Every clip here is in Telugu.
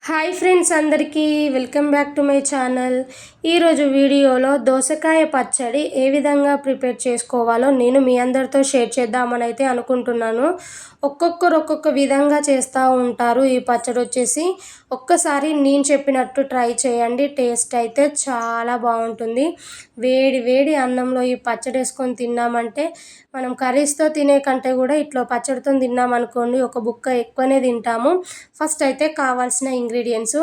హాయ్ ఫ్రెండ్స్, అందరికీ welcome back to my channel. ఈరోజు వీడియోలో దోసకాయ పచ్చడి ఏ విధంగా ప్రిపేర్ చేసుకోవాలో నేను మీ అందరితో షేర్ చేద్దామని అయితే అనుకుంటున్నాను. ఒక్కొక్కరు ఒక్కొక్క విధంగా చేస్తూ ఉంటారు. ఈ పచ్చడి వచ్చేసి ఒక్కసారి నేను చెప్పినట్టు ట్రై చేయండి. టేస్ట్ అయితే చాలా బాగుంటుంది. వేడి వేడి అన్నంలో ఈ పచ్చడి వేసుకొని తిన్నామంటే మనం కర్రీస్తో తినే కంటే కూడా ఇట్లా పచ్చడితో తిన్నామనుకోండి ఒక బుక్క ఎక్కువనే తింటాము. ఫస్ట్ అయితే కావాల్సిన ఇంగ్రీడియంట్స్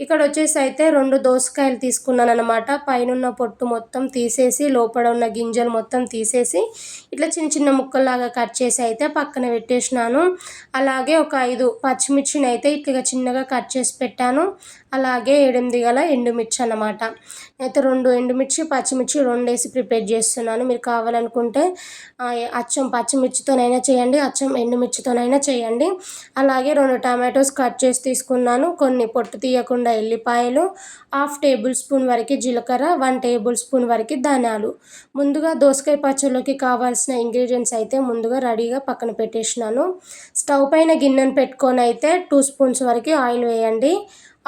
ఇక్కడ వచ్చేసి అయితే 2 దోసకాయలు తీసుకున్నాను అనమాట. పైన పొట్టు మొత్తం తీసేసి లోపల ఉన్న గింజలు మొత్తం తీసేసి ఇట్లా చిన్న చిన్న ముక్కల్లాగా కట్ చేసి అయితే పక్కన పెట్టేసినాను. అలాగే ఒక 5 పచ్చిమిర్చిని అయితే ఇట్లా చిన్నగా కట్ చేసి పెట్టాను. అలాగే 8 గల ఎండుమిర్చి అన్నమాట. అయితే 2 ఎండుమిర్చి పచ్చిమిర్చి 2 వేసి ప్రిపేర్ చేస్తున్నాను. మీరు కావాలనుకుంటే అచ్చం పచ్చిమిర్చితోనైనా చేయండి, అచ్చం ఎండుమిర్చితోనైనా చేయండి. అలాగే 2 టమాటోస్ కట్ చేసి తీసుకున్నాను. కొన్ని పొట్టు తీయకుండా ఎల్లిపాయలు, 1/2 టేబుల్ స్పూన్ వరకు జీలకర్ర, 1 టేబుల్ స్పూన్ వరకు ధనియాలు. ముందుగా దోసకాయ పచ్చడిలోకి కావాల్సిన ఇంగ్రీడియంట్స్ అయితే ముందుగా రెడీగా పక్కన పెట్టేసినాను. స్టవ్ పైన గిన్నెను పెట్టుకొని అయితే 2 స్పూన్స్ వరకు ఆయిల్ వేయండి.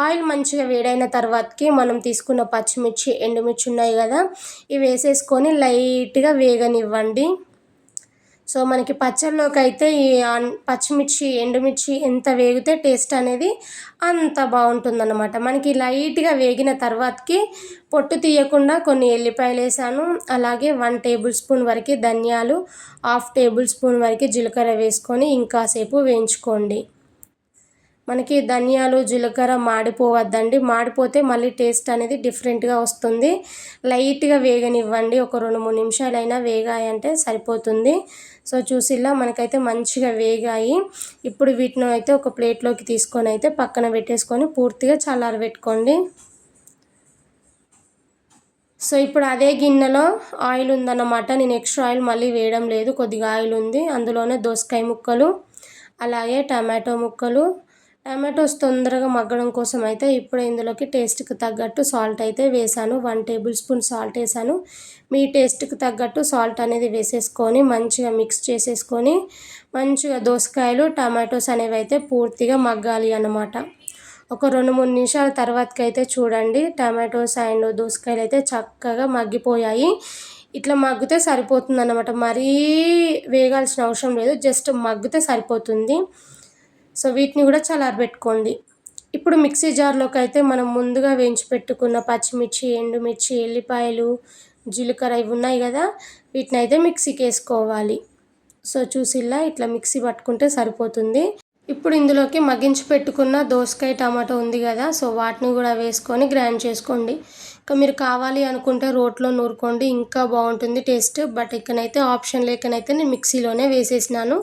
ఆయిల్ మంచిగా వేడైన తర్వాతకి మనం తీసుకున్న పచ్చిమిర్చి ఎండుమిర్చి ఉన్నాయి కదా, ఇవి వేసేసుకొని లైట్గా వేగనివ్వండి. సో మనకి పచ్చళ్ళలోకి అయితే ఈ పచ్చిమిర్చి ఎండుమిర్చి ఎంత వేగితే టేస్ట్ అనేది అంత బాగుంటుందన్నమాట. మనకి లైట్గా వేగిన తర్వాతకి పొట్టు తీయకుండా కొన్ని ఎల్లిపాయలు వేసాను. అలాగే 1 టేబుల్ స్పూన్ వరకు ధనియాలు, 1/2 టేబుల్ స్పూన్ వరకు జీలకర్ర వేసుకొని ఇంకాసేపు వేయించుకోండి. మనకి ధనియాలు జీలకర్ర మాడిపోవద్దండి. మాడిపోతే మళ్ళీ టేస్ట్ అనేది డిఫరెంట్గా వస్తుంది. లైట్గా వేగనివ్వండి. ఒక 2-3 నిమిషాలైనా వేగాయంటే సరిపోతుంది. సో చూసిలా మనకైతే మంచిగా వేగాయి. ఇప్పుడు వీటిని అయితే ఒక ప్లేట్లోకి తీసుకొని అయితే పక్కన పెట్టేసుకొని పూర్తిగా చల్లారబెట్టుకోండి. సో ఇప్పుడు అదే గిన్నెలో ఆయిల్ ఉందన్నమాట. నేను ఎక్స్ట్రా ఆయిల్ మళ్ళీ వేయడం లేదు, కొద్దిగా ఆయిల్ ఉంది. అందులోనే దోసకాయ ముక్కలు, అలాగే టమాటో ముక్కలు, టమాటోస్ తొందరగా మగ్గడం కోసం అయితే ఇప్పుడు ఇందులోకి టేస్ట్కి తగ్గట్టు సాల్ట్ అయితే వేసాను. 1 టేబుల్ స్పూన్ సాల్ట్ వేసాను. మీ టేస్ట్కి తగ్గట్టు సాల్ట్ అనేది వేసేసుకొని మంచిగా మిక్స్ చేసేసుకొని మంచిగా దోసకాయలు టమాటోస్ అనేవి అయితే పూర్తిగా మగ్గాలి అన్నమాట. ఒక 2-3 నిమిషాల తర్వాతకైతే చూడండి టమాటోస్ అండ్ దోసకాయలు అయితే చక్కగా మగ్గిపోయాయి. ఇట్లా మగ్గితే సరిపోతుంది అన్నమాట. మరీ వేగాల్సిన అవసరం లేదు, జస్ట్ మగ్గితే సరిపోతుంది. సో వీటిని కూడా చల్లారబెట్టుకోండి. ఇప్పుడు మిక్సీ జార్లోకి అయితే మనం ముందుగా వేయించి పెట్టుకున్న పచ్చిమిర్చి ఎండుమిర్చి ఎల్లిపాయలు జీలకర్ర ఇవి ఉన్నాయి కదా, వీటిని అయితే మిక్సీకి వేసుకోవాలి. సో చూసిలా ఇట్లా మిక్సీ పట్టుకుంటే సరిపోతుంది. ఇప్పుడు ఇందులోకి మగ్గించి పెట్టుకున్న దోసకాయ టమాటో ఉంది కదా, సో వాటిని కూడా వేసుకొని గ్రైండ్ చేసుకోండి. ఇంకా మీరు కావాలి అనుకుంటే రోట్లో నూరుకోండి, ఇంకా బాగుంటుంది టేస్ట్. బట్ ఇక్కడైతే ఆప్షన్ లేకనైతే నేను మిక్సీలోనే వేసేసినాను.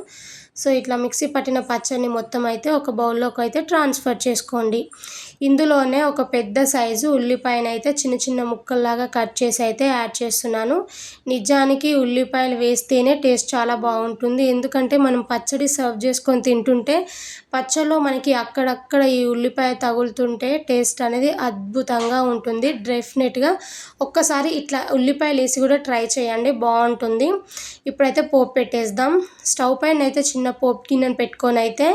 సో ఇట్లా మిక్సీ పట్టిన పచ్చడిని మొత్తం అయితే ఒక బౌల్లోకి అయితే ట్రాన్స్ఫర్ చేసుకోండి. ఇందులోనే ఒక పెద్ద సైజు ఉల్లిపాయను అయితే చిన్న చిన్న ముక్కల్లాగా కట్ చేసి అయితే యాడ్ చేస్తున్నాను. నిజానికి ఉల్లిపాయలు వేస్తేనే టేస్ట్ చాలా బాగుంటుంది. ఎందుకంటే మనం పచ్చడి సర్వ్ చేసుకొని తింటుంటే పచ్చడిలో మనకి అక్కడక్కడ ఈ ఉల్లిపాయ తగులుతుంటే టేస్ట్ అనేది అద్భుతంగా ఉంటుంది. డెఫినెట్గా ఒక్కసారి ఇట్లా ఉల్లిపాయలు వేసి కూడా ట్రై చేయండి, బాగుంటుంది. ఇప్పుడైతే పోపు పెట్టేద్దాం. స్టవ్ పైన అయితే చిన్న పోపు గిన్నెను పెట్టుకొని అయితే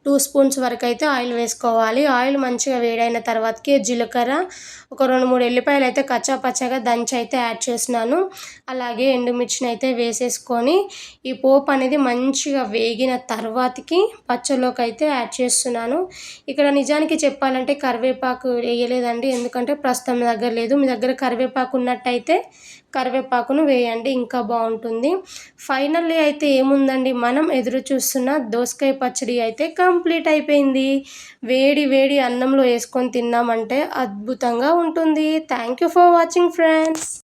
2 స్పూన్స్ వరకు అయితే ఆయిల్ వేసుకోవాలి. ఆయిల్ మంచిగా వేడైన తర్వాతకి జీలకర్ర, ఒక 2-3 ఎల్లిపాయలు అయితే కచ్చా పచ్చగా దంచి అయితే యాడ్ చేసినాను. అలాగే ఎండుమిర్చిని అయితే వేసేసుకొని ఈ పోపు అనేది మంచిగా వేగిన తర్వాతకి పచ్చళ్ళలోకి అయితే యాడ్ చేస్తున్నాను. ఇక్కడ నిజానికి చెప్పాలంటే కరివేపాకు వేయలేదండి, ఎందుకంటే ప్రస్తుతం మీ దగ్గర లేదు. మీ దగ్గర కరివేపాకు ఉన్నట్టయితే కరివేపాకును వేయండి, ఇంకా బాగుంటుంది. ఫైనల్లీ అయితే ఏముందండి, మనం ఎదురు చూస్తున్న దోసకాయ పచ్చడి అయితే కంప్లీట్ అయిపోయింది. వేడి వేడి అన్నంలో వేసుకొని తిన్నామంటే అద్భుతంగా ఉంటుంది. Thank you for watching friends.